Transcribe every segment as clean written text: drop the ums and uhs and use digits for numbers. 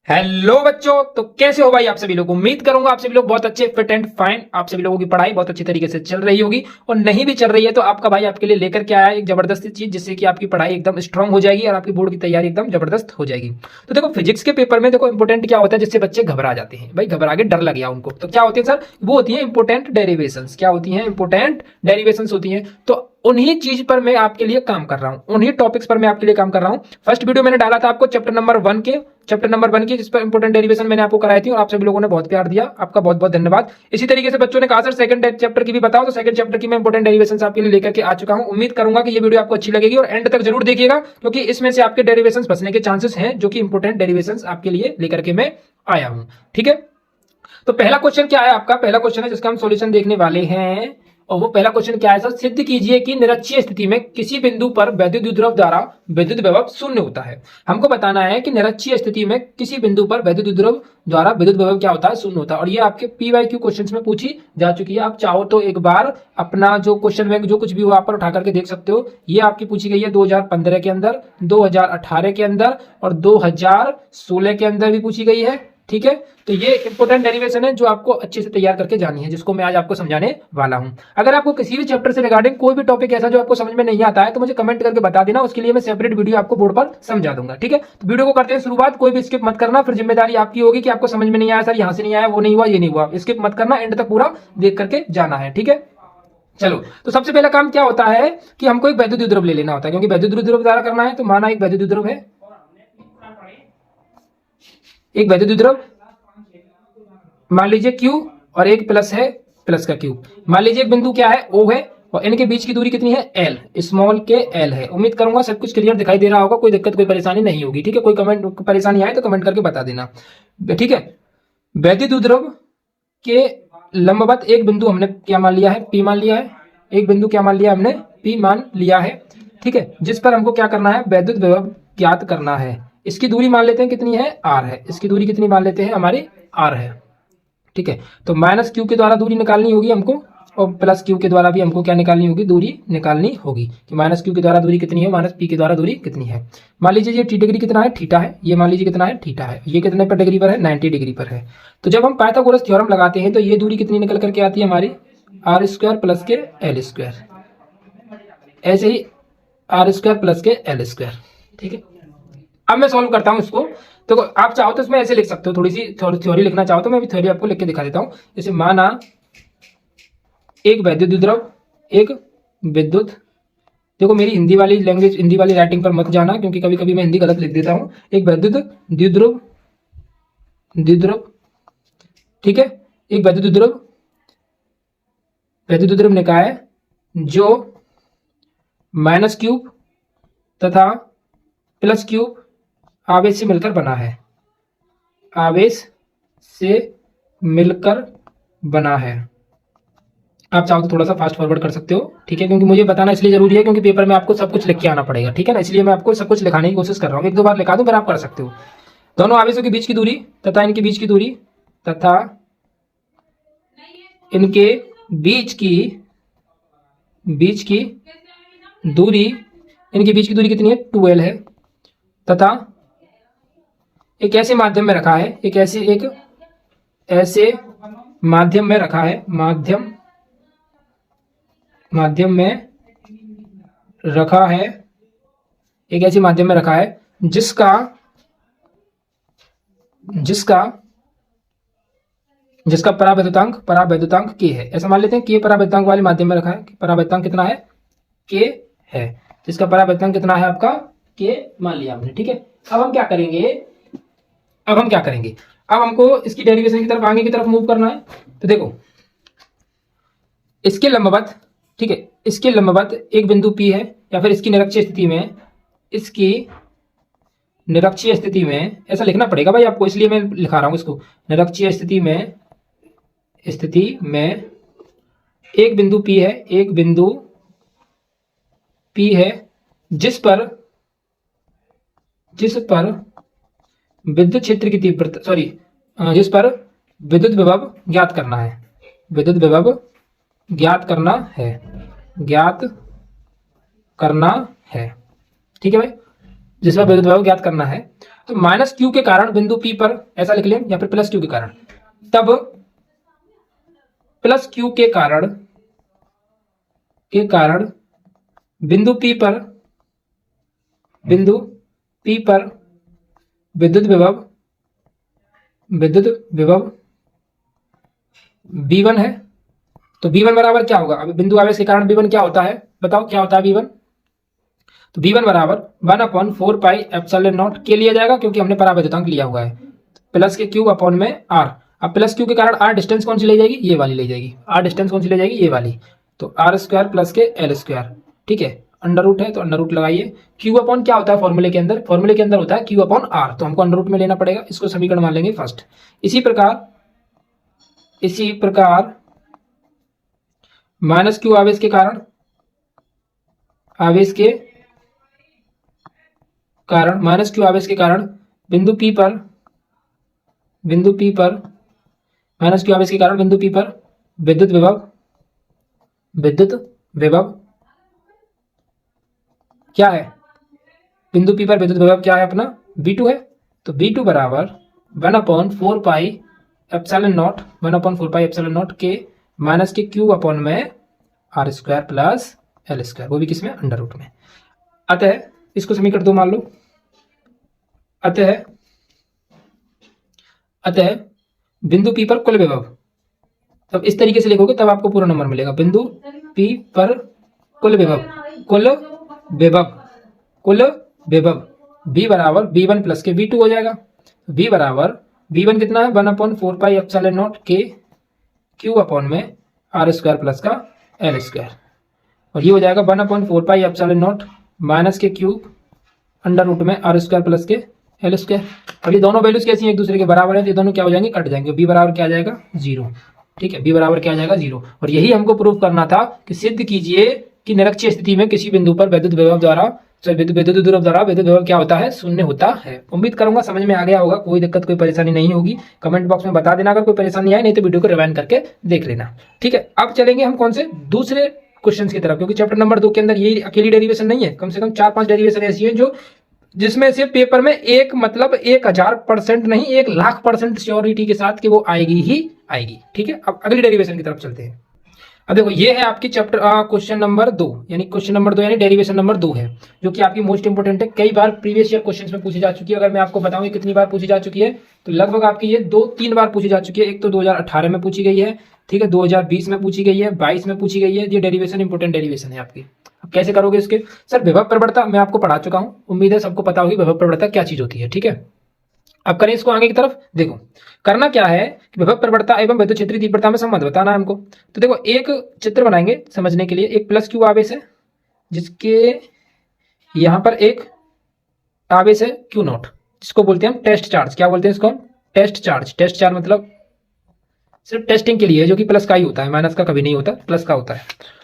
Hello बच्चों, तो कैसे हो भाई आप सभी लोग। उम्मीद करूंगा आप सभी लोग बहुत अच्छे फिट एंड फाइन। आप सभी लोगों की पढ़ाई बहुत अच्छी तरीके से चल रही होगी, और नहीं भी चल रही है तो आपका भाई आपके लिए लेकर के आया है एक जबरदस्त चीज, जिससे कि आपकी पढ़ाई एकदम स्ट्रांग हो जाएगी और आपकी बोर्ड की तैयारी एकदम जबरदस्त हो जाएगी। तो देखो, फिजिक्स के पेपर में देखो इंपोर्टेंट क्या होता है, जिससे बच्चे घबरा जाते हैं। भाई घबरा के डर लग गया उनको, तो क्या होती है सर, वो होती है इंपोर्टेंट डेरिवेशन। क्या होती है? इंपोर्टेंट डेरिवेशन होती है। तो उन्हीं चीज पर मैं आपके लिए काम कर रहा हूं, उन्हीं टॉपिक्स पर मैं आपके लिए काम कर रहा हूं। फर्स्ट वीडियो मैंने डाला था आपको चैप्टर नंबर 1 की, जिस पर इंपोर्टेंट डेरिवेशन मैंने आपको कराई थी, और आप सभी लोगों ने बहुत प्यार दिया, आपका बहुत बहुत धन्यवाद। इसी तरीके से बच्चों ने कहा सर सेकंड चैप्टर की भी बताओ, तो सेकंड चैप्टर की मैं इंपोर्टेंट डेरिवेशन आपके लिए लेकर के आ चुका हूं। उम्मीद करूंगा कि ये वीडियो आपको अच्छी लगेगी और एंड तक जरूर देखिएगा, क्योंकि इसमें से आपके डेरिवेशन बचने के चांसेस हैं, जो कि इंपोर्टेंट डेरिवेशन आपके लिए लेकर के मैं आया हूं। ठीक है, तो पहला क्वेश्चन क्या है आपका? पहला क्वेश्चन है जिसका हम सॉल्यूशन देखने वाले हैं, और वो पहला क्वेश्चन क्या है सर? सिद्ध कीजिए कि निरक्षीय स्थिति में किसी बिंदु पर वैद्युत द्रव द्वारा विद्युत विभव शून्य होता है। हमको बताना है कि निरक्षीय स्थिति में किसी बिंदु पर वैद्युत द्रव द्वारा विद्युत विभव क्या होता है? शून्य होता है। और ये आपके PYQ क्वेश्चंस में पूछी जा चुकी है। आप चाहो तो एक बार अपना जो क्वेश्चन बैंक जो कुछ भी हो आप पर उठा करके देख सकते हो। ये आपकी पूछी गई है 2015 के अंदर, 2018 के अंदर और 2016 के अंदर भी पूछी गई है। ठीक है, तो ये इंपोर्टेंट डेरिवेशन है जो आपको अच्छे से तैयार करके जानी है, जिसको मैं आज आपको समझाने वाला हूं। अगर आपको किसी भी चैप्टर से रिगार्डिंग कोई भी टॉपिक ऐसा जो आपको समझ में नहीं आता है, तो मुझे कमेंट करके बता देना, उसके लिए मैं सेपरेट वीडियो आपको बोर्ड पर समझा दूंगा। ठीक है, तो वीडियो को करते हैं शुरुआत। कोई भी स्किप मत करना, फिर जिम्मेदारी आपकी होगी कि आपको समझ में नहीं आया सर, यहाँ से नहीं आया, वो नहीं हुआ, ये नहीं हुआ। स्किप मत करना, एंड तक पूरा देख करके जाना है। ठीक है, चलो, तो सबसे पहला काम क्या होता है कि हमको एक वैद्युत द्रव ले लेना होता है, क्योंकि वैद्युत द्रव द्वारा करना है। तो माना एक वैद्युत द्रव है, एक वैद्युत द्रव मान लीजिए Q, और एक प्लस है, प्लस का Q। मान लीजिए एक बिंदु क्या है, O है, और इनके बीच की दूरी कितनी है? L, स्मॉल के L है। उम्मीद करूंगा सब कुछ क्लियर दिखाई दे रहा होगा, कोई दिक्कत कोई परेशानी नहीं होगी। ठीक है, कोई कमेंट परेशानी आए तो कमेंट करके बता देना। ठीक है, वैद्युत द्रव के लंबवत एक बिंदु हमने क्या मान लिया है? P मान लिया है। एक बिंदु क्या मान लिया हमने? P मान लिया है। ठीक है, जिस पर हमको क्या करना है? वैद्युत विभव ज्ञात करना है। इसकी दूरी मान लेते हैं कितनी है? R है। इसकी दूरी कितनी मान लेते हैं? हमारी R है। ठीक है, तो माइनस Q के द्वारा दूरी निकालनी होगी हमको, और प्लस Q के द्वारा भी हमको क्या निकालनी होगी? दूरी निकालनी होगी। कि माइनस Q के द्वारा दूरी कितनी है, माइनस P के द्वारा दूरी कितनी है। मान लीजिए ये T डिग्री कितना है? थीटा है। ये मान लीजिए कितना है? थीटा है। ये कितने पर डिग्री पर है? 90 डिग्री पर है। तो जब हम पाइथागोरस थ्योरम लगाते हैं तो ये दूरी कितनी निकल करके आती है हमारी? R स्क्वायर प्लस के L स्क्वायर। ऐसे ही R स्क्वायर प्लस के L स्क्वायर। ठीक है, अब मैं सॉल्व करता हूं इसको। तो आप चाहो तो इसमें ऐसे लिख सकते हो, थोड़ी सी थ्योरी लिखना चाहो तो मैं भी थ्योरी आपको लिख के दिखा देता हूं। जैसे माना एक वैद्युत द्रव, एक विद्युत, देखो मेरी हिंदी वाली लैंग्वेज, हिंदी वाली राइटिंग पर मत जाना, क्योंकि कभी कभी मैं हिंदी गलत लिख देता हूं। एक वैद्युत द्विध्रुव, द्विध्रुव, ठीक है, एक वैद्युत द्रव, वैद्युत द्रव निकाय जो माइनस क्यूब तथा प्लस क्यूब आवेश से मिलकर बना है, आवेश से मिलकर बना है। आप चाहो तो थोड़ा सा फास्ट फॉरवर्ड कर सकते हो। ठीक है, क्योंकि मुझे बताना इसलिए जरूरी है क्योंकि पेपर में आपको सब कुछ लिख के आना पड़ेगा। ठीक है ना, इसलिए मैं आपको सब कुछ लिखाने की कोशिश कर रहा हूँ। एक दो बार लिखा दूं फिर आप कर सकते हो। दोनों आवेशों के बीच की दूरी तथा इनके बीच की दूरी तथा इनके बीच की दूरी, इनके बीच की दूरी कितनी है? 2L है। तथा एक ऐसे माध्यम में रखा है, एक ऐसे माध्यम में रखा है, माध्यम में रखा है, एक ऐसे माध्यम में रखा है जिसका परावैद्युतांक K है। ऐसा मान लेते हैं K परावैद्युतांक वाले माध्यम में रखा है। परावैद्युतांक कितना है? K है। जिसका परावैद्युतांक कितना है आपका? K मान लिया हमने। ठीक है, अब हम क्या करेंगे? अब हमको इसकी डेरिवेशन की तरफ, आगे की तरफ मूव करना है। तो देखो, इसके लंबवत, ठीक है, इसके लंबवत एक बिंदु P है, या फिर इसकी निरक्षीय स्थिति में, ऐसा लिखना पड़ेगा भाई आपको, इसलिए मैं लिखा रहा हूं इसको। निरक्षीय स्थिति में एक बिंदु P है, एक बिंदु P है, जिस पर विद्युत क्षेत्र की तीव्रता, जिस पर विद्युत विभव ज्ञात करना है, विद्युत विभव ज्ञात करना है। ठीक है भाई, जिस पर विद्युत विभव ज्ञात करना है। तो माइनस क्यू के कारण बिंदु पी पर ऐसा लिख लें, या फिर प्लस क्यू के कारण, तब प्लस क्यू के कारण बिंदु पी पर विद्युत विभव V1 है। तो V1 बराबर क्या होगा, अभी बिंदु आवेश के कारण V1 क्या होता है, बताओ क्या होता है V1। तो V1 बराबर 1/4 पाई एप्सिलॉन नॉट के लिया जाएगा, क्योंकि हमने परावैद्युतांक लिया हुआ है, प्लस के क्यूब अपॉन में R। अब प्लस क्यू के कारण R डिस्टेंस कौन सी ले जाएगी, ये वाली ले जाएगी, R डिस्टेंस कौन सी ले जाएगी, ये वाली। तो R² प्लस के L², ठीक है, अंडर रूट है तो अंडर रूट लगाइए। क्यू अपॉन क्या होता है फॉर्मूले के अंदर, होता है क्यू अपॉन R, तो हमको अंडर रूट में लेना पड़ेगा, इसको समीकरण मान लेंगे फर्स्ट। इसी प्रकार माइनस क्यू आवेश के कारण माइनस क्यू आवेश के कारण बिंदु P पर माइनस क्यू आवेश के कारण बिंदु P पर विद्युत विभव क्या है, बिंदु P पर विद्युत विभव क्या है अपना, V2 है। तो V2 बराबर 1/4 पाई एप्सिलॉन नॉट के माइनस के क्यू अपॉन में R² प्लस L², वो भी किसमें, अंडर रूट में। अतः इसको समीकरण 2 मान लो। अतः बिंदु P पर कुल विभव, तब इस तरीके से लिखोगे तब आपको पूरा नंबर मिलेगा। बिंदु P पर कुल विभव V बराबर V1 प्लस के V2 हो जाएगा। V बराबर V1 कितना है, 1/4 पाई एप्सिलॉन नॉट के क्यू अपॉन में R² प्लस का L², और ये हो जाएगा 1/4 पाई एप्सिलॉन नॉट माइनस के क्यूब अंडर रूट में R² प्लस के L²। अब ये दोनों वैल्यूज कैसी हैं, एक दूसरे के बराबर है, तो ये दोनों क्या हो जाएंगे, कट जाएंगे। B बराबर क्या आ जाएगा, 0, ठीक है, B बराबर क्या आ जाएगा, 0। और यही हमको प्रूव करना था कि सिद्ध कीजिए कि निरक्षीय स्थिति में किसी बिंदु पर विद्युत विभव द्वारा विद्युत विभव क्या होता है, शून्य होता है। उम्मीद करूंगा समझ में आ गया होगा, कोई दिक्कत कोई परेशानी नहीं होगी। कमेंट बॉक्स में बता देना अगर कोई परेशानी आए, नहीं तो वीडियो को रिवाइंड करके देख लेना, ठीक है। अब चलेंगे हम कौन से, दूसरे क्वेश्चन की तरफ, क्योंकि चैप्टर नंबर 2 के अंदर ये अकेली डेरिवेशन नहीं है, कम से कम 4-5 डेरिवेशन ऐसी है जो जिसमें से पेपर में 1000% नहीं 1,00,000% श्योरिटी के साथ कि वो आएगी ही आएगी, ठीक है। अब अगली डेरिवेशन की तरफ चलते हैं। अब देखो ये है आपकी चैप्टर क्वेश्चन नंबर 2 यानी डेरिवेशन नंबर 2 है, जो कि आपकी मोस्ट इंपोर्टेंट है। कई बार प्रीवियस ईयर क्वेश्चंस में पूछी जा चुकी है। अगर मैं आपको बताऊं कितनी बार पूछी जा चुकी है, तो लगभग आपकी ये 2-3 बार पूछी जा चुकी है। एक तो 2018 में पूछी गई है, ठीक है, 2020 में पूछी गई है, 22 में पूछी गई है। ये डेरिवेशन इंपोर्टेंट डेरिवेशन है आपकी। अब कैसे करोगे इसके, सर विभव प्रवणता मैं आपको पढ़ा चुका हूं, उम्मीद है सबको पता होगी विभव प्रवणता क्या चीज होती है, ठीक है। अब करें इसको आगे की तरफ। देखो करना क्या है कि विभव प्रवणता एवं विद्युत क्षेत्रीय तीव्रता में संबंध बताना है हमको। तो देखो एक चित्र बनाएंगे समझने के लिए। एक प्लस क्यू आवेश है जिसके यहां पर एक आवेश है क्यू नॉट, जिसको बोलते हैं हम टेस्ट चार्ज। क्या बोलते हैं इसको हम, टेस्ट चार्ज। टेस्ट चार्ज मतलब सिर्फ टेस्टिंग के लिए है, जो कि प्लस का ही होता है, माइनस का कभी नहीं होता, प्लस का होता है।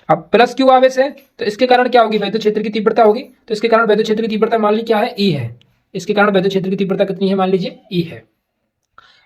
अब प्लस क्यू आवेश है तो इसके कारण क्या होगी, विद्युत क्षेत्र की तीव्रता होगी। तो इसके कारण विद्युत क्षेत्र की तीव्रता मान ली क्या है, ई है। इसके कारण विद्युत क्षेत्र की तीव्रता कितनी है, मान लीजिए ई है।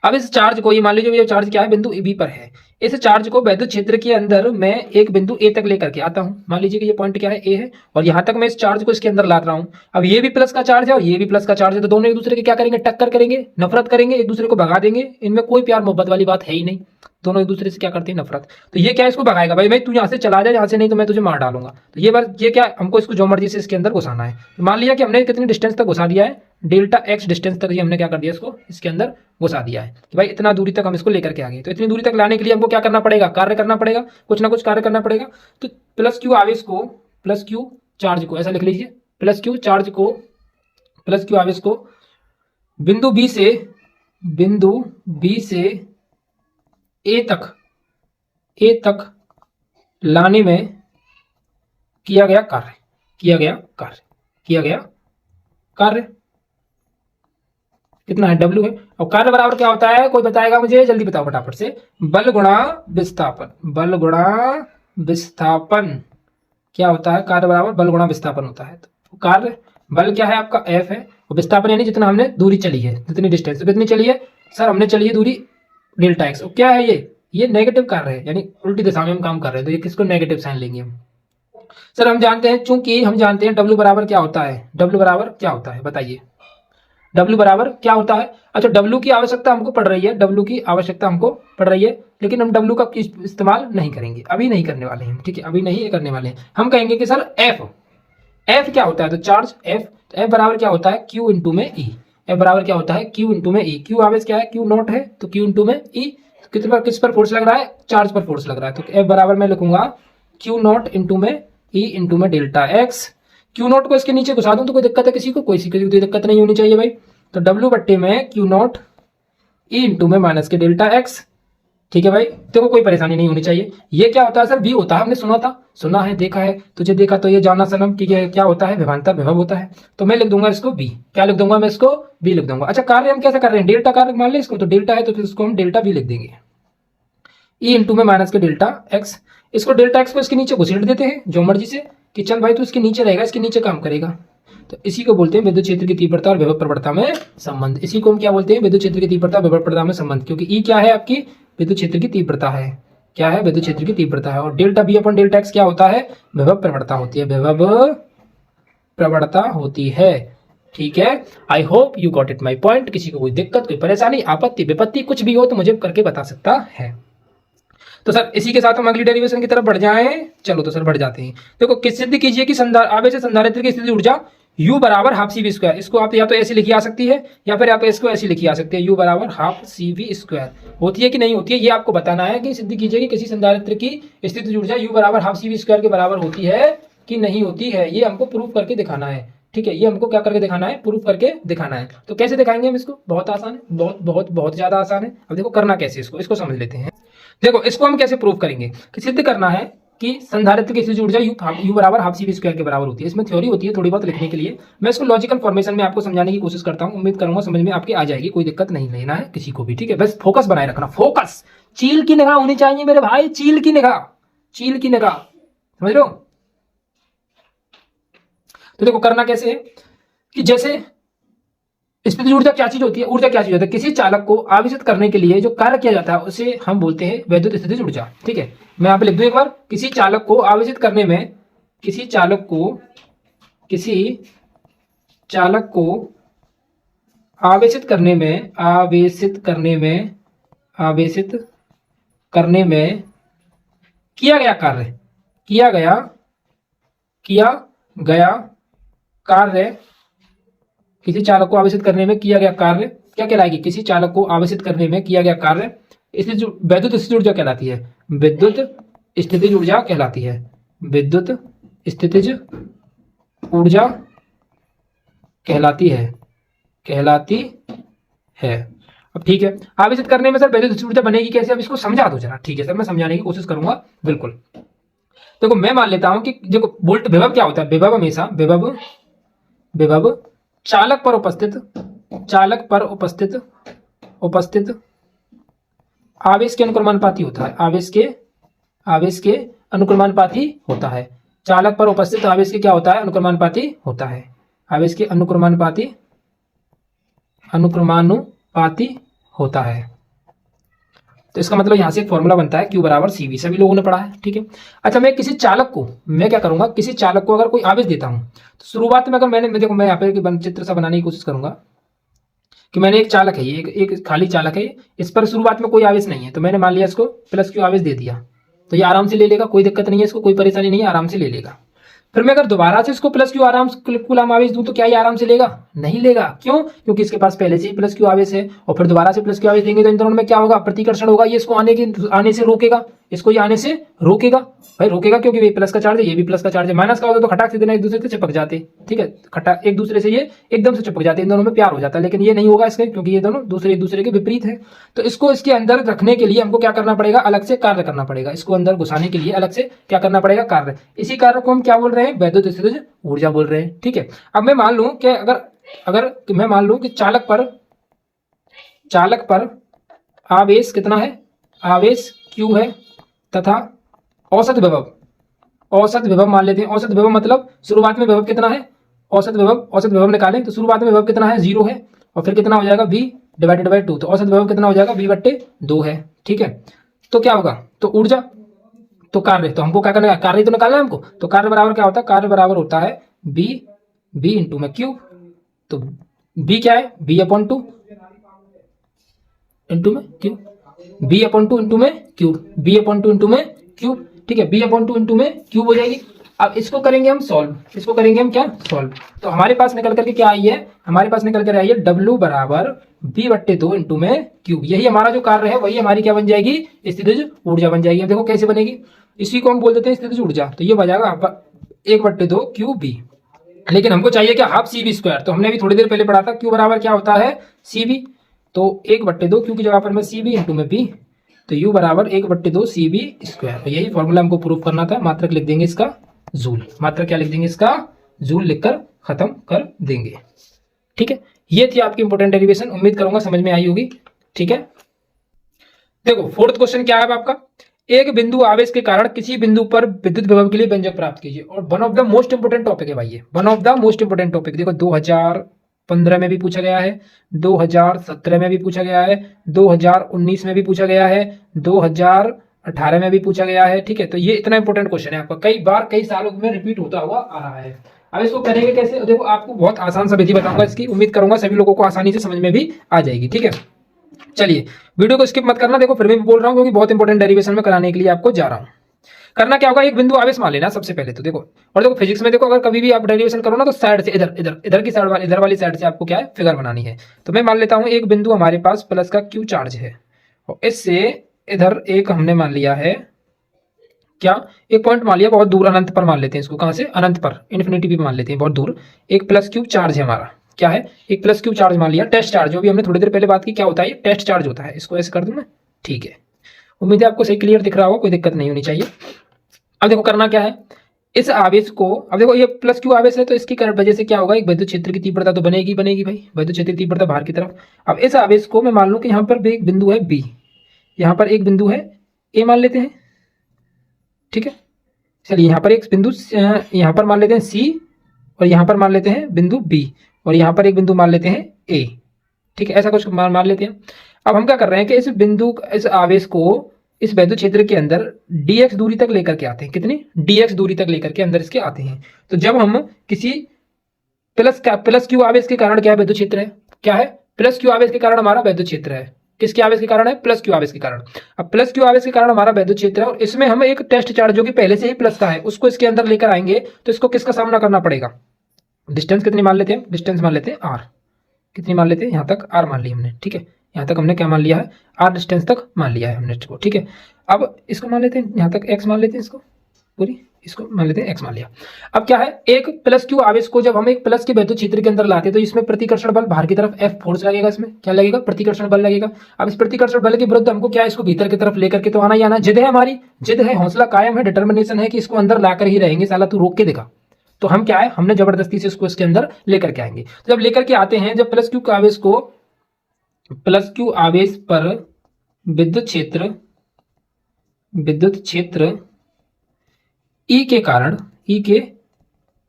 अब इस चार्ज को, ये मान लीजिए ये चार्ज क्या है, बिंदु बी पर है। इस चार्ज को विद्युत क्षेत्र के अंदर मैं एक बिंदु ए तक लेकर के आता हूं। मान लीजिए कि ये पॉइंट क्या है, ए है, और यहां तक मैं इस चार्ज को इसके अंदर ला रहा हूं। अब ये भी प्लस का चार्ज है और ये भी प्लस का चार्ज है, तो दोनों एक दूसरे के क्या करेंगे, टक्कर करेंगे, नफरत करेंगे, एक दूसरे को भगा देंगे। इनमें कोई प्यार मोहब्बत वाली बात है ही नहीं, दोनों एक दूसरे से क्या करते हैं, नफरत। तो ये क्या इसको भगाएगा, भाई तू यहाँ से चला जा, यहाँ से नहीं तो मैं तुझे मार डालूंगा। तो ये क्या हमको इसको जो मर्जी से इसके अंदर घुसाना है। तो मान लिया कि हमने कितनी डिस्टेंस तक घुसा दिया है, डेल्टा एक्स डिस्टेंस तक ही हमने क्या कर दिया, इसको इसके अंदर घुसा दिया है कि भाई इतना दूरी तक हम इसको लेकर के आ गए। तो इतनी दूरी तक लाने के लिए हमको क्या करना पड़ेगा, कार्य करना पड़ेगा, कुछ ना कुछ कार्य करना पड़ेगा। तो प्लस क्यू आवेश को, प्लस क्यू चार्ज को, ऐसा लिख लीजिए, प्लस क्यू चार्ज को, प्लस क्यू आवेश को बिंदु बी से ए तक लाने में किया गया कार्य कितना है, W है। और कार्य बराबर क्या होता है, कोई बताएगा मुझे, जल्दी बताओ फटाफट से। बल गुणा विस्थापन क्या होता है, कार्य बराबर बल गुणा विस्थापन होता है। तो कार्य बल क्या है आपका, F है, और विस्थापन यानी जितना हमने दूरी चली है, जितनी डिस्टेंस, कितनी चली है सर, हमने चली है दूरी डेल्टा एक्स। और क्या है ये नेगेटिव कार्य है, यानी उल्टी दिशा में हम काम कर रहे हैं, तो ये किसको नेगेटिव साइन लेंगे हम। सर हम जानते हैं, चूंकि हम जानते हैं W बराबर क्या होता है, W बराबर क्या होता है बताइए। W बराबर क्या होता है? अच्छा, W की आवश्यकता हमको पड़ रही है, W की आवश्यकता हमको पड़ रही है, लेकिन हम W का इस्तेमाल नहीं करेंगे, अभी नहीं करने वाले हैं, ठीक है, अभी नहीं करने वाले हैं। हम कहेंगे कि सर F क्या होता है? तो चार्ज F बराबर क्या होता है? Q इंटू में E। F बराबर क्या होता है? Q इंटू में E। Q आवेश क्या है? Q नॉट है, तो Q इंटू में E। किस पर फोर्स लग रहा है? चार्ज पर फोर्स लग रहा है, तो F बराबर मैं लिखूंगा Q नॉट इंटू में E इंटू में डेल्टा एक्स। Q नॉट को इसके नीचे घुसा दूं तो कोई दिक्कत है किसी को? कोई दिक्कत नहीं होनी चाहिए भाई। तो W बट्टे में Q नॉट E इंटू में माइनस के डेल्टा एक्स, ठीक है भाई। देखो कोई परेशानी नहीं होनी चाहिए। ये क्या होता है सर? V होता है, हमने सुना है, देखा है, तुझे देखा तो ये जाना सनम कि क्या होता है? विभवांतर विभव होता है। तो मैं लिख दूंगा इसको V। क्या लिख दूंगा मैं इसको? V लिख दूंगा। अच्छा, कार्य हम कैसे कर रहे हैं? डेल्टा कार्य मान ले इसको, तो डेल्टा है तो फिर इसको हम डेल्टा V लिख देंगे, E इंटू में माइनस के डेल्टा एक्स। इसको डेल्टा एक्स को इसके नीचे घुसेड़ देते हैं जो मर्जी से, कि चल भाई तू इसके नीचे रहेगा, इसके नीचे काम करेगा। तो इसी को बोलते हैं विद्युत क्षेत्र की तीव्रता और विभव प्रवणता में संबंध। इसी को हम क्या बोलते हैं? विद्युत क्षेत्र की तीव्रता विभव प्रवणता में संबंध। क्योंकि ई क्या है? आपकी विद्युत क्षेत्र की तीव्रता है। क्या है? विद्युत क्षेत्र की तीव्रता है। और डेल्टा बी अपन डेल्टा एक्स क्या होता है? विभव प्रवणता होती है, विभव प्रवणता होती है, ठीक है। I hope you got it my point. किसी को कोई दिक्कत, कोई परेशानी, आपत्ति विपत्ति कुछ भी हो तो मुझे करके बता सकता है। तो सर इसी के साथ हम अगली डेरिवेशन की तरफ बढ़ जाएं। चलो तो सर बढ़ जाते हैं। देखो, किस सिद्ध कीजिए कि आवेश संधारित्र की स्थिति ऊर्जा U बराबर हाफ सी वी स्क्वायर। इसको आप या तो ऐसे लिखी आ सकती है या फिर आप इसको ऐसी लिखी आ सकती है, U बराबर हाफ सी वी स्क्वायर। होती है कि नहीं होती है ये आपको बताना है कि सिद्ध कीजिए कि किसी संधारित्र की स्थिति ऊर्जा U बराबर हाफ सी वी स्क्वायर के बराबर होती है कि नहीं होती है, ये हमको प्रूफ करके दिखाना है, ठीक है। ये हमको क्या करके दिखाना है? प्रूफ करके दिखाना है। तो कैसे दिखाएंगे हम इसको? बहुत आसान है, बहुत बहुत बहुत ज्यादा आसान है। अब देखो करना कैसे, इसको समझ लेते हैं। देखो इसको हम कैसे प्रूफ करेंगे कि सिद्ध करना है कि संधारित्र की स्थितिज ऊर्जा U बराबर हाफ सी वी स्क्वायर के बराबर होती है। इसमें थ्योरी होती है थोड़ी बहुत लिखने के लिए, मैं इसको लॉजिकल फॉर्मेशन में आपको समझाने की कोशिश करता हूं। उम्मीद करूंगा समझ में आपके आ जाएगी, कोई दिक्कत नहीं लेना है किसी को भी, ठीक है। बस फोकस बनाए रखना, फोकस, चील की निगाह होनी चाहिए मेरे भाई, चील की निगाह, चील की निगाह, समझ लो। तो देखो करना कैसे है कि जैसे स्थितिज ऊर्जा क्या चीज होती है? ऊर्जा क्या चीज होती है? किसी चालक को आवेशित करने के लिए जो कार्य किया जाता है उसे हम बोलते हैं वैद्युत स्थितिज ऊर्जा, ठीक है। मैं यहां पे लिख दूं एक बार, किसी चालक को आवेशित करने में, किसी चालक को आवेशित करने में किया गया कार्य, किसी चालक को आवेशित करने में किया गया कार्य क्या कहलाएगी? किसी चालक को आवेशित करने में किया गया कार्य इसलिए जो वैद्युत स्थितिज ऊर्जा कहलाती है, विद्युत स्थितिज ऊर्जा कहलाती है, विद्युत स्थितिज ऊर्जा कहलाती है। अब ठीक है, आवेशित करने में सर वैद्युत स्थितिज ऊर्जा बनेगी कैसे? अब इसको समझा दो जरा, ठीक है सर, मैं समझाने की कोशिश करूंगा, बिल्कुल। देखो मैं मान लेता हूं कि देखो वोल्ट विभव क्या होता है? विभव हमेशा विभव चालक पर उपस्थित आवेश के अनुक्रमानुपाती होता है, आवेश के अनुक्रमानुपाती होता है। चालक पर उपस्थित आवेश के क्या होता है? अनुक्रमानुपाती होता है, आवेश के अनुक्रमानुपाती होता है। तो इसका मतलब यहां से एक फॉर्मूला बनता है Q बराबर CV, सभी लोगों ने पढ़ा है, ठीक है। अच्छा, मैं किसी चालक को, मैं क्या करूंगा, किसी चालक को अगर कोई आवेश देता हूं तो शुरुआत में अगर देखो मैं यहाँ पे चित्र सा बनाने की कोशिश करूंगा कि मैंने एक चालक है, ये एक खाली चालक है, इस पर शुरुआत में कोई आवेश नहीं है, तो मैंने मान लिया इसको प्लस Q आवेश दे दिया, तो ये आराम से ले लेगा, कोई दिक्कत नहीं है, इसको कोई परेशानी नहीं है, आराम से ले लेगा। फिर मैं अगर दोबारा से इसको प्लस Q आराम से कूलम आवेश दूं तो क्या ये आराम से लेगा? नहीं लेगा। क्यों? क्योंकि इसके पास पहले से ही प्लस Q आवेश है, और फिर दोबारा से प्लस Q आवेश देंगे तो इन दोनों में क्या होगा? प्रतिकर्षण होगा, ये इसको आने से रोकेगा, इसको ये आने से रोकेगा, भाई रोकेगा, क्योंकि ये प्लस का चार्ज है, ये भी प्लस का चार्ज है। माइनस का होता तो खटाक से देना, एक दूसरे से चिपक जाते, ठीक है, खटाक एक दूसरे से ये एकदम से चिपक जाते, इन दोनों में प्यार हो जाता है, लेकिन ये नहीं होगा इसके, क्योंकि ये दोनों एक दूसरे के विपरीत है। तो इसको इसके अंदर रखने के लिए हमको क्या करना पड़ेगा? अलग से कार्य करना पड़ेगा, इसको अंदर घुसाने के लिए अलग से क्या करना पड़ेगा? कार्य। इसी कार्य को हम क्या बोल रहे हैं? वैद्युत स्थितिज ऊर्जा बोल रहे हैं, ठीक है। अब मैं मान लूं कि अगर मैं मान लूं कि चालक पर आवेश कितना है? आवेश Q है तथा औसत विभव मान लेते हैं। औसत विभव मतलब शुरुआत में विभव कितना है? औसत विभव निकालें तो शुरुआत में विभव कितना है? 0 है, और फिर कितना हो जाएगा? V डिवाइडेड बाई 2, तो औसत विभव कितना हो जाएगा? V/2 है, ठीक है। तो क्या होगा? तो ऊर्जा, तो कार्य, तो हमको क्या करना है? कार्य तो निकालना है हमको, तो कार्य बराबर क्या होता है? कार्य बराबर होता है B इंटू में Q, तो बी क्या है, बी अपॉन टू इंटू में cube, B upon two into में cube, B upon two into में क्यूब, ठीक है, बी अपॉन टू इंटू में क्यूब हो जाएगी। अब इसको करेंगे हम सॉल्व, इसको करेंगे हम क्या सॉल्व, तो हमारे पास निकल करके क्या आई है, हमारे पास निकल कर आई है W बराबर बी बट्टे दो इंटू में क्यूब। यही हमारा जो कार्य है वही हमारी क्या बन जाएगी, स्थितिज ऊर्जा बन जाएगी। अब देखो कैसे बनेगी, इसी को हम बोल देते हैं स्थितिज ऊर्जा, तो ये बजाएगा एक बट्टे दो क्यूब बी, लेकिन हमको चाहिए क्या, हाफ सी बी स्क्वायर। तो हमने अभी थोड़ी देर पहले पढ़ा था क्यू बराबर क्या होता है, सी बी, तो एक बट्टे दो क्यू की जगह पर मैं सी बी इंटू में बी, तो यू बराबर एक बट्टे दो सी बी स्क्वायर। यही फॉर्मूला हमको प्रूफ करना था, मात्रक लिख देंगे इसका जूल, मात्रक क्या लिख देंगे इसका जूल लिखकर खत्म कर देंगे। ठीक है, ये थी आपकी इंपोर्टेंट डेरिवेशन, उम्मीद करूंगा समझ में आई होगी। ठीक है, देखो फोर्थ क्वेश्चन क्या है आपका, एक बिंदु आवेश के कारण किसी बिंदु पर विद्युत विभव के लिए व्यंजक प्राप्त कीजिए। और one of the most important topic है भाई, ये one of the most important topic. देखो 2015 में भी पूछा गया है, 2017 में भी पूछा गया है, 2019 में भी पूछा गया है, 2018 में भी पूछा गया है। ठीक है, तो ये इतना इंपोर्टेंट क्वेश्चन है आपका, कई बार कई सालों में रिपीट होता हुआ आ रहा है। अब इसको करेंगे कैसे, देखो आपको बहुत आसान सा विधि बताऊंगा इसकी, उम्मीद करूंगा सभी लोगों को आसानी से समझ में भी आ जाएगी। ठीक है, चलिए वीडियो को स्किप मत करना, देखो फिर भी बोल रहा हूं क्योंकि बहुत इंपॉर्टेंट डेरिवेशन में कराने के लिए आपको जा रहा हूं। करना क्या होगा, एक बिंदु आवेश मान लेना सबसे पहले तो देखो, और देखो फिजिक्स में देखो अगर कभी भी आप डेरिवेशन करो ना तो साइड से इधर इधर इधर की साइड वाली, इधर वाली साइड से आपको क्या है फिगर बनानी है। तो मैं मान लेता हूं एक बिंदु हमारे पास प्लस का क्यू चार्ज है, और इससे इधर एक हमने मान लिया है क्या, एक पॉइंट मान लिया बहुत दूर, अनंत पर मान लेते हैं इसको, कहां से अनंत पर, इन्फिनिटी भी मान लेते हैं बहुत दूर। एक प्लस क्यू चार्ज है हमारा, क्या है एक प्लस क्यू चार्ज मान लिया, टेस्ट चार्ज, जो भी हमने थोड़ी देर पहले बात की क्या होता है, ये टेस्ट चार्ज होता है। इसको ऐसे कर दूं मैं, ठीक है, उम्मीद है आपको सही क्लियर दिख रहा होगा, कोई दिक्कत नहीं होनी चाहिए। अब देखो करना क्या है, इस आवेश को, अब देखो ये प्लस क्यू आवेश है तो इसकी वजह से क्या होगा, एक विद्युत क्षेत्र की तीव्रता तो बनेगी बनेगी भाई, विद्युत क्षेत्र की तीव्रता बाहर की तरफ। अब इस आवेश को मैं मान लूं कि यहाँ पर एक बिंदु है बी, यहाँ पर एक बिंदु है ए मान लेते हैं। ठीक है, चलिए यहाँ पर एक बिंदु यहाँ पर मान लेते हैं सी, और यहाँ पर मान लेते हैं बिंदु बी, और यहाँ पर एक बिंदु मान लेते हैं ए। ठीक है, ऐसा कुछ मान लेते हैं। अब हम क्या कर रहे हैं कि इस बिंदु, इस आवेश को इस विद्युत क्षेत्र के अंदर dx दूरी तक लेकर के आते हैं, कितनी dx दूरी तक लेकर के अंदर इसके आते हैं। तो जब हम किसी प्लस क्यू आवेश के कारण क्या है, विद्युत क्षेत्र है, क्या है प्लस क्यू आवेश के कारण हमारा विद्युत क्षेत्र है, किसके आवेश के कारण है, प्लस क्यू आवेश के कारण। अब प्लस क्यू आवेश के कारण हमारा विद्युत क्षेत्र है, और इसमें हम एक टेस्ट चार्ज जो कि पहले से ही प्लस का है उसको इसके अंदर लेकर आएंगे, तो इसको किसका सामना करना पड़ेगा, डिस्टेंस कितनी मान लेते हैं, डिस्टेंस मान लेते हैं आर, कितनी मान लेते हैं, यहाँ तक आर मान ली हमने। ठीक है, यहाँ तक हमने क्या मान लिया है, आर डिस्टेंस तक मान लिया है हमने इसको। ठीक है, अब इसको मान लेते हैं यहाँ तक एक्स मान लेते हैं, इसको पूरी इसको मान लेते हैं एक्स मान लिया। अब क्या है, एक प्लस क्यू आवेश को जब हम एक प्लस के विद्युत क्षेत्र के अंदर लाते हैं तो इसमें प्रतिकर्षण बल बाहर की तरफ एफ फोर्स लगेगा, इसमें क्या लगेगा, प्रतिकर्षण बल लगेगा। अब इस प्रतिकर्षण बल के विरुद्ध हमको क्या है, इसको भीतर की तरफ लेकर के तो आना ही आना, जिद है हमारी, जिद है, हौसला कायम है, डिटर्मिनेशन है कि इसको अंदर लाकर ही रहेंगे, साला तू रोक के देखा। तो हम क्या है, हमने जबरदस्ती से इसको इसके अंदर लेकर के आएंगे। तो जब लेकर के आते हैं, जब प्लस क्यू आवेश को, प्लस क्यू आवेश पर विद्युत क्षेत्र ई के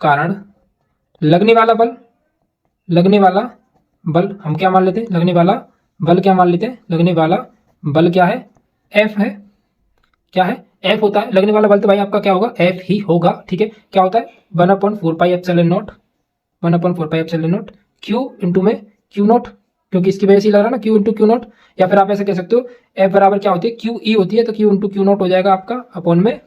कारण लगने वाला बल हम क्या मान लेते हैं, लगने वाला बल क्या मान लेते हैं, लगने वाला बल क्या है, एफ है, क्या है एफ होता है। लगने वाला बल तो भाई आपका क्या होगा, एफ ही होगा। ठीक है, क्या होता है 1/4πε0, 1/4πε0 क्यू इंटू में क्यू नॉट, क्योंकि इसकी वजह से लग रहा है ना, क्यू इंटू क्यू नॉट, या फिर आप ऐसे कह सकते हो एफ बराबर क्या होती है, क्यू ई होती है, तो क्यू इंटू क्यू नॉट हो जाएगा आपका अपॉन में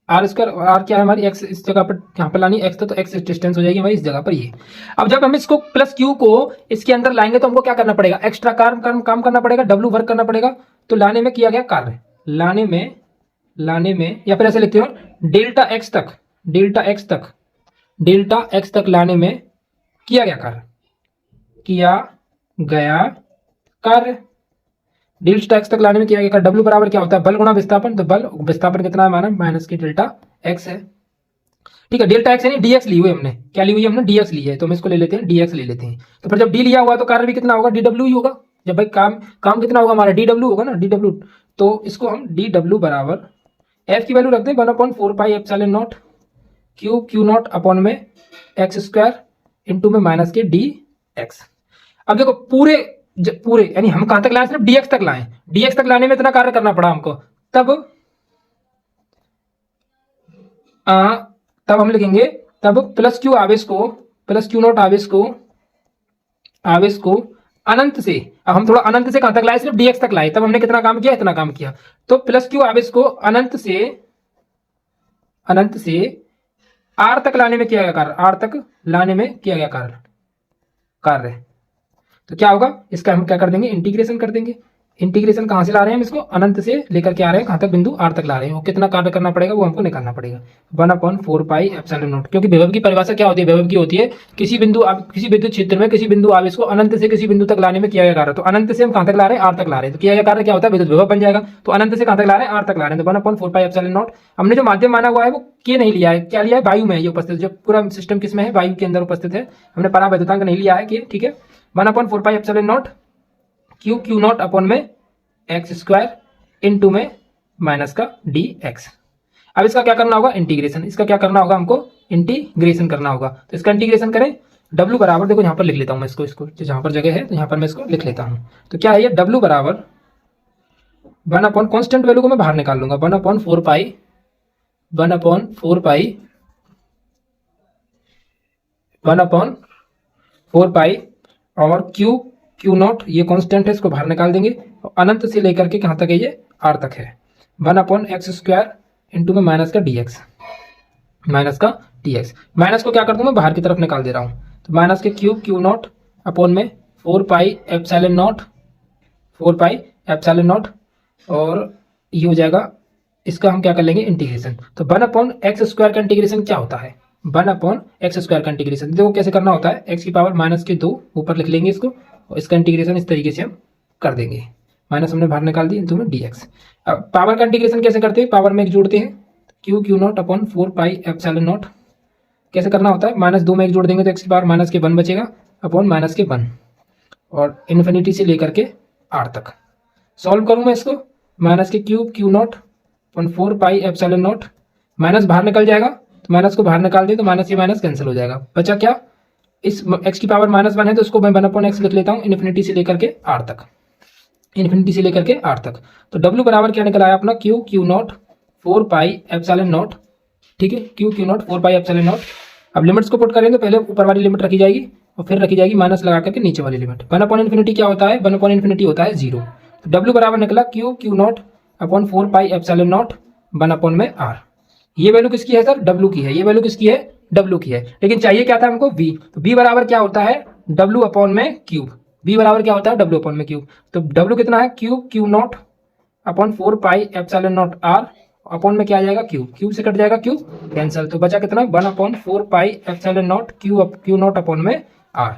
आर स्क्वायर, और आर क्या है हमारी एक्स, इस जगह पर यहाँ पर लानी एक्स, तो एक्स डिस्टेंस हो जाएगी हमारी इस जगह पर ये। अब जब हम इसको प्लस क्यू को इसके अंदर लाएंगे तो हमको क्या करना पड़ेगा, एक्स्ट्रा काम करना पड़ेगा, डब्ल्यू वर्क करना पड़ेगा। तो लाने में किया गया कार्य, लाने में या फिर ऐसे लिखते हो डेल्टा एक्स तक लाने में किया गया कार्य, डेल्टा एक्स तक लाने में किया गया कार्य। डब्ल्यू बराबर क्या होता है, बल गुणा विस्थापन, तो बल विस्थापन कितना है हमारा, माइनस की डेल्टा एक्स है। ठीक है, डेल्टा एक्स यानी डीएक्स ली हुई हमने, क्या ली हुई है हमने, डीएक्स ली है, तो हम इसको ले लेते हैं डीएक्स ले लेते हैं। तो फिर जब डी लिया हुआ तो कार्य भी कितना होगा, डीडब्ल्यू ही होगा। जब भाई काम कितना होगा हमारा, डीडब्ल्यू होगा ना, डीडब्ल्यू। तो इसको हम डीडब्ल्यू बराबर एफ की वैल्यू रखते हैं 1/4πε0 क्यू नॉट अपॉन में एक्स स्क्वायर इंटू में माइनस के डी एक्स। अब देखो पूरे यानी हम कहां तक लाए, सिर्फ डीएक्स तक लाए, डीएक्स तक लाने में इतना कार्य करना पड़ा हमको। तब हम लिखेंगे, तब प्लस क्यू नॉट आवेश को आवेश को अनंत से, अब हम थोड़ा अनंत से कहां तक लाए, सिर्फ dx तक लाए, तब हमने कितना काम किया, इतना काम किया। तो प्लस क्यू आवेश को अनंत से आर तक लाने में किया गया कार्य, आर तक लाने में किया गया कार्य। तो क्या होगा, इसका हम क्या कर देंगे, इंटीग्रेशन कर देंगे। इंटीग्रेशन कहां से ला रहे हैं हम इसको, अनंत से लेकर के आ रहे हैं कहां तक, बिंदु आर तक ला रहे हैं। वो कितना कार्य करना पड़ेगा, वो हमको निकालना पड़ेगा 1/4 पाई एप्सिलॉन नॉट। क्योंकि विभव की परिभाषा क्या होती है, विभव की होती है किसी विद्युत क्षेत्र में किसी बिंदु आवेश को अनंत से किसी बिंदु तक लाने में किया गया कार्य। तो अनंत से हम कहां तक ला रहे हैं, आर तक ला रहे हैं। तो किया गया कार्य क्या होता है, विद्युत विभव बन जाएगा। तो अनंत से कहां तक ला रहे हैं, आर तक ला रहे हैं। तो 1/4 पाई एप्सिलॉन नॉट। हमने जो माध्यम माना हुआ है वो के नहीं लिया है, क्या लिया है, वायु में है ये उपस्थित। जो पूरा सिस्टम किसमें है, वायु के अंदर उपस्थित है। हमने परावैद्युतांक नहीं लिया है कि, ठीक है। 1/4 pi epsilon not Q not upon में एक्स स्क्वायर इंटू में माइनस का डी एक्स। अब इसका क्या करना होगा, इंटीग्रेशन। इसका क्या करना होगा, हमको इंटीग्रेशन करना होगा। तो इसका इंटीग्रेशन करें, W बराबर, देखो यहां पर लिख लेता हूं मैं इसको जहां पर जगह है तो यहां पर मैं इसको लिख लेता हूं। तो क्या है ये, W बराबर 1/, कॉन्स्टेंट वैल्यू को मैं बाहर निकाल लूंगा, 1/4 पाई और क्यू नॉट ये कांस्टेंट है, इसको बाहर निकाल देंगे। अनंत से लेकर के कहां तक है, ये आर तक है। 1/x स्क्वायर इंटू में माइनस का dx, माइनस को क्या कर दूं मैं, बाहर की तरफ निकाल दे रहा हूं। तो माइनस के क्यू नॉट अपॉन में 4 पाई एप्सिलॉन नॉट और ये हो जाएगा, इसका हम क्या कर लेंगे, इंटीग्रेशन। तो 1/x स्क्वायर का इंटीग्रेशन क्या होता है, 1/x स्क्वायर का इंटीग्रेशन देखो कैसे करना होता है, x की पावर -2 ऊपर लिख लेंगे इसको, और इसका इंटीग्रेशन इस तरीके से हम कर देंगे। माइनस हमने बाहर निकाल दी, इंटू में dx। अब पावर का इंटीग्रेशन कैसे करते हैं, पावर में एक जोड़ते हैं, Q not upon 4 pi epsilon not. कैसे करना होता है, -2 में एक जोड़ देंगे तो x की पावर -1 बचेगा, अपॉन -1 और इन्फिनिटी से लेकर के r तक। सॉल्व करूं मैं इसको, माइनस के Q not upon 4 pi epsilon not, minus बाहर निकल जाएगा, तो माइनस को बाहर निकाल दें तो माइनस ये माइनस कैंसिल हो जाएगा। बचा क्या, इस x की पावर -1 है तो उसको मैं 1/x लिख लेता हूँ, इन्फिनिटी से लेकर के r तक, तो W बराबर क्या निकल आया अपना, Q not 4 pi epsilon not, ठीक है, Q not 4 pi epsilon not. अब लिमिट्स को पुट करें तो पहले ऊपर वाली लिमिट रखी जाएगी और फिर रखी जाएगी माइनस लगा करके नीचे वाली लिमिट। 1/∞ क्या होता है, 1/∞ होता है 0। तो W बराबर निकला Q not upon 4 pi epsilon not 1 में r। ये वैल्यू किसकी है सर, W की है। ये वैल्यू किसकी है, W की है। लेकिन चाहिए क्या था हमको, V। तो V बराबर क्या होता है, W अपॉन में क्यूब। V बराबर क्या होता है, W अपॉन में क्यूब। तो W कितना है, Q not upon 4 pi epsilon not r, upon में क्या आ जाएगा, क्यूब से कट जाएगा, क्यूब कैंसिल। तो बचा कितना, 1/4 pi epsilon not Q not upon में r।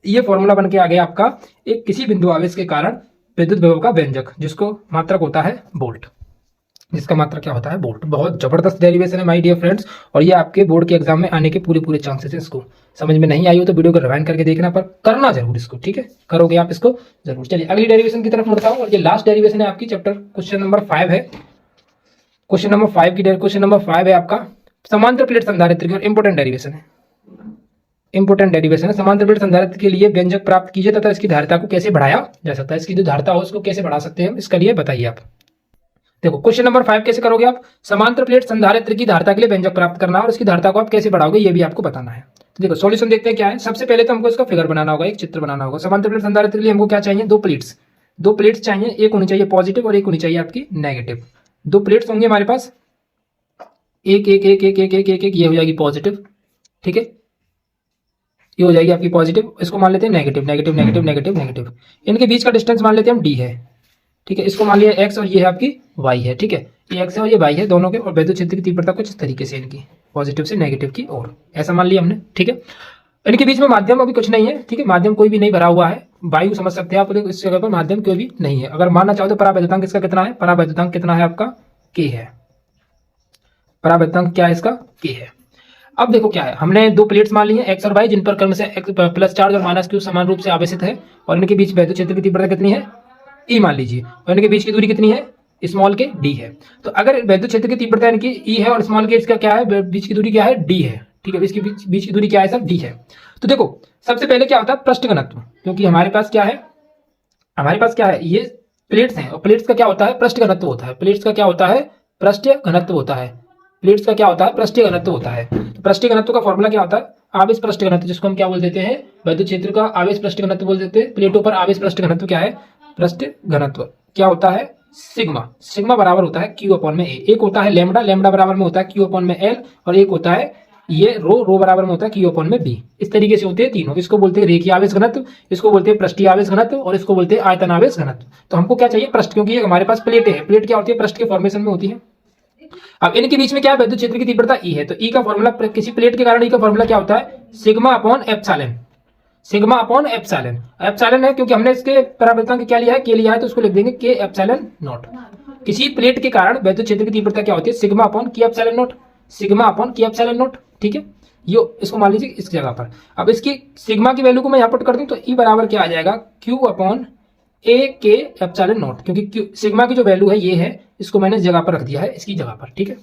ये फॉर्मूला बन के आ गया आपका एक किसी बिंदु आवेश के कारण विद्युत विभव का व्यंजक, जिसको मात्रक होता है वोल्ट, जिसका मात्रक क्या होता है, वोल्ट। बहुत जबरदस्त डेरिवेशन है माय डियर फ्रेंड्स, और ये आपके बोर्ड के एग्जाम में आने के पूरे चांसेस है। इसको समझ में नहीं आई हो तो वीडियो को रिवाइंड करके देखना, पर करना जरूर इसको, ठीक है, करोगे आप इसको जरूर। चलिए अगली डेरिवेशन की तरफ बढ़ता हूँ, और ये लास्ट डेरिवेशन है आपकी, चैप्टर क्वेश्चन नंबर 5 है। क्वेश्चन नंबर 5 है आपका समांतर प्लेट संधारित्र की, और इंपोर्टेंट डेरिवेशन है, समांतर प्लेट संधारित्र के लिए व्यंजक प्राप्त कीजिए तथा इसकी धारिता को कैसे बढ़ाया जा सकता है। इसकी जो धारिता हो उसको कैसे बढ़ा सकते हैं, इसका लिए बताइए आप। देखो क्वेश्चन नंबर 5 कैसे करोगे आप, समांतर प्लेट संधारित्र की धारिता के लिए व्यंजक प्राप्त करना और इसकी धारिता को आप कैसे बढ़ाओगे ये भी आपको बताना है। तो देखो सॉल्यूशन देखते हैं क्या है। सबसे पहले तो हमको इसका फिगर बनाना होगा, एक चित्र बनाना होगा। समांतर प्लेट संधारित्र के लिए हमको क्या चाहिए, दो प्लेट्स चाहिए, एक होनी चाहिए पॉजिटिव और एक होनी चाहिए आपकी नेगेटिव। दो प्लेट्स होंगे हमारे पास, एक ये हो जाएगी पॉजिटिव, ठीक है, ये हो जाएगी आपकी पॉजिटिव। इसको मान लेते हैं नेगेटिव। इनके बीच का डिस्टेंस मान लेते हैं हम d है, ठीक है। इसको मान लिया x और ये है आपकी y है, ठीक है, ये x है और ये y है दोनों के, और विद्युत क्षेत्र की तीव्रता कुछ इस तरीके से इनकी पॉजिटिव से नेगेटिव की ओर, ऐसा मान लिया हमने, ठीक है। इनके बीच में माध्यम अभी कुछ नहीं है, ठीक है, माध्यम कोई भी नहीं भरा हुआ है, वायु समझ सकते हैं आप, इस जगह पर माध्यम कोई भी नहीं है। अगर मानना चाहो तो परावैद्युतांक इसका कितना है, परावैद्युतांक कितना है आपका, k है। परावैद्युतांक क्या है इसका, k है। अब देखो क्या है, हमने दो प्लेट्स मान ली हैं x और y, जिन पर क्रम से प्लस चार्ज और माइनस क्यू समान रूप से आवेशित है, और इनके बीच विद्युत क्षेत्र की तीव्रता कितनी है, E मान लीजिए, और इनके बीच की दूरी कितनी है, स्मॉल के d है। तो अगर विद्युत क्षेत्र की तीव्रता इनकी E है और स्मॉल के इसका क्या है, बीच की दूरी क्या है, d है, ठीक है, इसके बीच की दूरी क्या है सर, d है। तो देखो सबसे पहले क्या होता है, पृष्ठ घनत्व, क्योंकि हमारे पास क्या है, ये प्लेट्स हैं, और प्लेट्स का क्या होता है, पृष्ठ घनत्व होता है। प्लेट्स का क्या होता है, पृष्ठ घनत्व होता है। तो पृष्ठ घनत्व का फॉर्मूला क्या होता है, आवेश पृष्ठ घनत्व, जिसको हम क्या बोल देते हैं, वैद्युत क्षेत्र का आवेश पृष्ठ घनत्व बोल देते हैं। प्लेटों पर आवेश पृष्ठ घनत्व क्या है, पृष्ठ घनत्व क्या होता है, सिग्मा। सिग्मा बराबर होता है क्यू अपॉन में ए। एक होता है लैम्बडा, लैम्बडा बराबर में होता है क्यू अपॉन में एल, और एक होता है ये रो, रो बराबर में होता है क्यू अपॉन में बी। इस तरीके से होते हैं तीनों। इसको बोलते हैं रेखीय आवेश घनत्व, इसको बोलते हैं पृष्ठीय आवेश घनत्व, और इसको बोलते हैं आयतन आवेश घनत्व। तो हमको क्या चाहिए, पृष्ठ, क्योंकि हमारे पास प्लेटें हैं। प्लेट क्या होती है, पृष्ठ के फॉर्मेशन में होती है। अब इनके बीच में क्या है, विद्युत क्षेत्र की तीव्रता ई है। तो ई का फॉर्मूला, किसी प्लेट के कारण ई का फॉर्मूला क्या होता है, sigma upon epsilon. Sigma upon epsilon, epsilon है क्योंकि हमने इसके परावर्तन क्या लिया है, के लिया है, तो उसको लिख देंगे के एप्सिलॉन नॉट। किसी प्लेट के कारण विद्युत क्षेत्र की तीव्रता क्या होती है, सिग्मा अपॉन के एप्सिलॉन नॉट, सिग्मा अपॉन के एप्सिलॉन नॉट। ठीक है, ये इसको मान लीजिए इस जगह पर। अब इसकी सिग्मा की वैल्यू को मैं यहाँ पुट कर दूं तो ई बराबर क्या आ जाएगा, क्यू अपॉन ए के एप्सिलॉन नॉट। क्योंकि क्यू सिग्मा की जो वैल्यू है ये है, इसको मैंने इस जगह पर रख दिया है, इसकी जगह पर। ठीक है,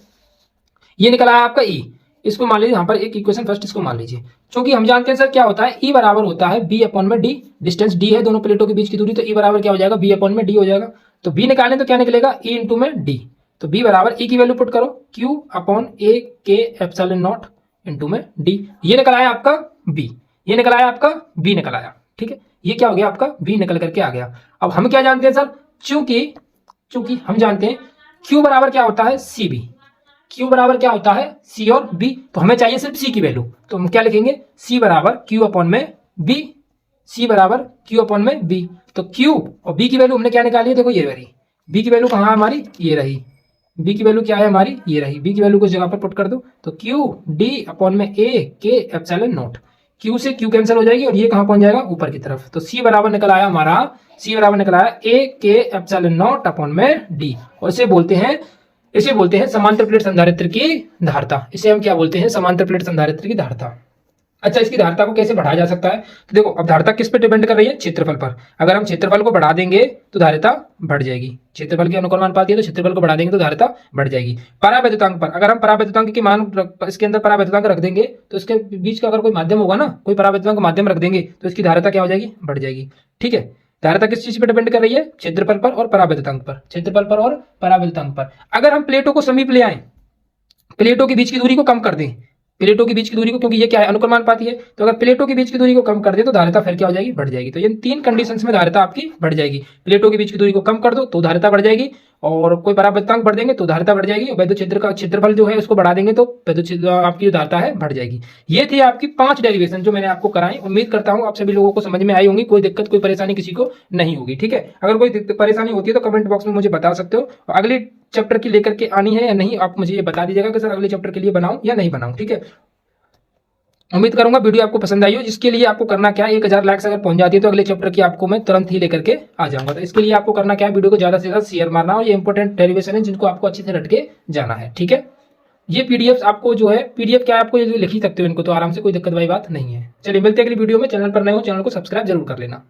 ये निकला है आपका ई। इसको मान लीजिए यहाँ पर एक इक्वेशन फर्स्ट इसको मान लीजिए। क्योंकि हम जानते हैं सर क्या होता है, ई बराबर होता है बी अपॉन में डी। डिस्टेंस डी है दोनों प्लेटों के बीच की दूरी, तो ई बराबर क्या हो जाएगा, बी अपॉन में डी हो जाएगा। तो बी निकालें तो क्या निकलेगा, ई इंटू में डी। तो बी बराबर ई की वैल्यू पुट करो, क्यू अपॉन ए के एप्सिलॉन नॉट इंटू में डी। ये निकल आया आपका बी, ये निकल आया आपका बी निकल आया। ठीक है, ये क्या हो गया आपका बी निकल करके आ गया। अब हम क्या जानते हैं सर, चूंकि हम जानते हैं क्यू बराबर क्या होता है, सी बी। क्यू बराबर क्या होता है, सी और बी। तो हमें चाहिए सिर्फ सी की वैल्यू, तो हम क्या लिखेंगे, सी बराबर क्यू अपॉन में बी। सी बराबर क्यू अपॉन में बी। तो क्यू और बी की वैल्यू हमने क्या निकाली है, देखो ये रही। बी की वैल्यू कहाँ है हमारी, ये रही। बी की वैल्यू क्या है हमारी, ये रही। बी की वैल्यू को इस जगह पर पुट कर दो, तो क्यू डी अपॉन में ए के एप्सिलॉन नॉट। क्यू से क्यू कैंसिल हो जाएगी और ये कहाँ पहुंच जाएगा, ऊपर की तरफ। तो सी बराबर निकल आया हमारा, सी बराबर निकल आया ए के एप्सिलॉन नॉट अपॉन में डी। और इसे बोलते हैं समांतर प्लेट संधारित्र की धारिता। इसे हम क्या बोलते हैं, समांतर प्लेट संधारित्र की धारिता। अच्छा, इसकी धारिता को कैसे बढ़ाया जा सकता है, तो देखो अब धारिता किस पे डिपेंड कर रही है, क्षेत्रफल पर। अगर हम क्षेत्रफल को बढ़ा देंगे तो धारिता बढ़ जाएगी। क्षेत्रफल की अनुक्रमानुपाती है, तो क्षेत्रफल को बढ़ा देंगे तो धारिता बढ़ जाएगी। परावैद्युतांक पर, अगर हम परावैद्युतांक की मान इसके अंदर परावैद्युतांक रख देंगे, तो इसके बीच का अगर कोई माध्यम होगा ना, कोई परावैद्युतांक माध्यम रख देंगे, तो इसकी धारिता क्या हो जाएगी, बढ़ जाएगी। ठीक है, धारिता किस चीज पर डिपेंड कर रही है, क्षेत्रफल पर और परावैद्युतांक पर। क्षेत्रफल पर और परावैद्युतांक पर। अगर हम प्लेटों को समीप ले आए, प्लेटों के बीच की दूरी को कम कर दें, प्लेटों के बीच की दूरी को, क्योंकि ये क्या है, अनुक्रमानुपाती है, तो अगर प्लेटों के बीच की दूरी को कम कर दे तो धारिता फिर क्या हो जाएगी, बढ़ जाएगी। तो ये तीन कंडीशंस में धारिता आपकी बढ़ जाएगी। प्लेटों के बीच की दूरी को कम कर दो तो धारिता बढ़ जाएगी, और कोई परावैद्युतांक बढ़ देंगे तो धारिता बढ़ जाएगी, और वैद्युत क्षेत्र का क्षेत्रफल जो है उसको बढ़ा देंगे तो वैद्युत आपकी जो धारिता है बढ़ जाएगी। ये थी आपकी 5 डेरिवेशन जो मैंने आपको कराई। उम्मीद करता हूं आप सभी लोगों को समझ में आई होंगी, कोई दिक्कत कोई परेशानी किसी को नहीं होगी। ठीक है, अगर कोई परेशानी होती है तो कमेंट बॉक्स में मुझे बता सकते हो। अगले चैप्टर की लेकर के आनी है या नहीं, आप मुझे ये बता दीजिएगा कि सर अगले चैप्टर के लिए बनाऊं या नहीं बनाऊं। ठीक है, उम्मीद करूंगा वीडियो आपको पसंद आई हो। जिसके लिए आपको करना क्या है, 1000 लाइक्स अगर पहुंच जाती है तो अगले चैप्टर की आपको मैं तुरंत ही लेकर के आ जाऊंगा। तो इसके लिए आपको करना क्या है, वीडियो को ज्यादा से ज्यादा शेयर मारना, और ये इंपॉर्टेंट डेरिवेशन है जिनको आपको अच्छे से रट के जाना है। ठीक है, ये पीडीएफ आपको जो है, पीडीएफ क्या है आपको ये लिख ही सकते हो इनको, तो आराम से, कोई दिक्कत वाली बात नहीं है। चलिए मिलते हैं अगली वीडियो में। चैनल पर नए हो, चैनल को सब्सक्राइब जरूर कर लेना।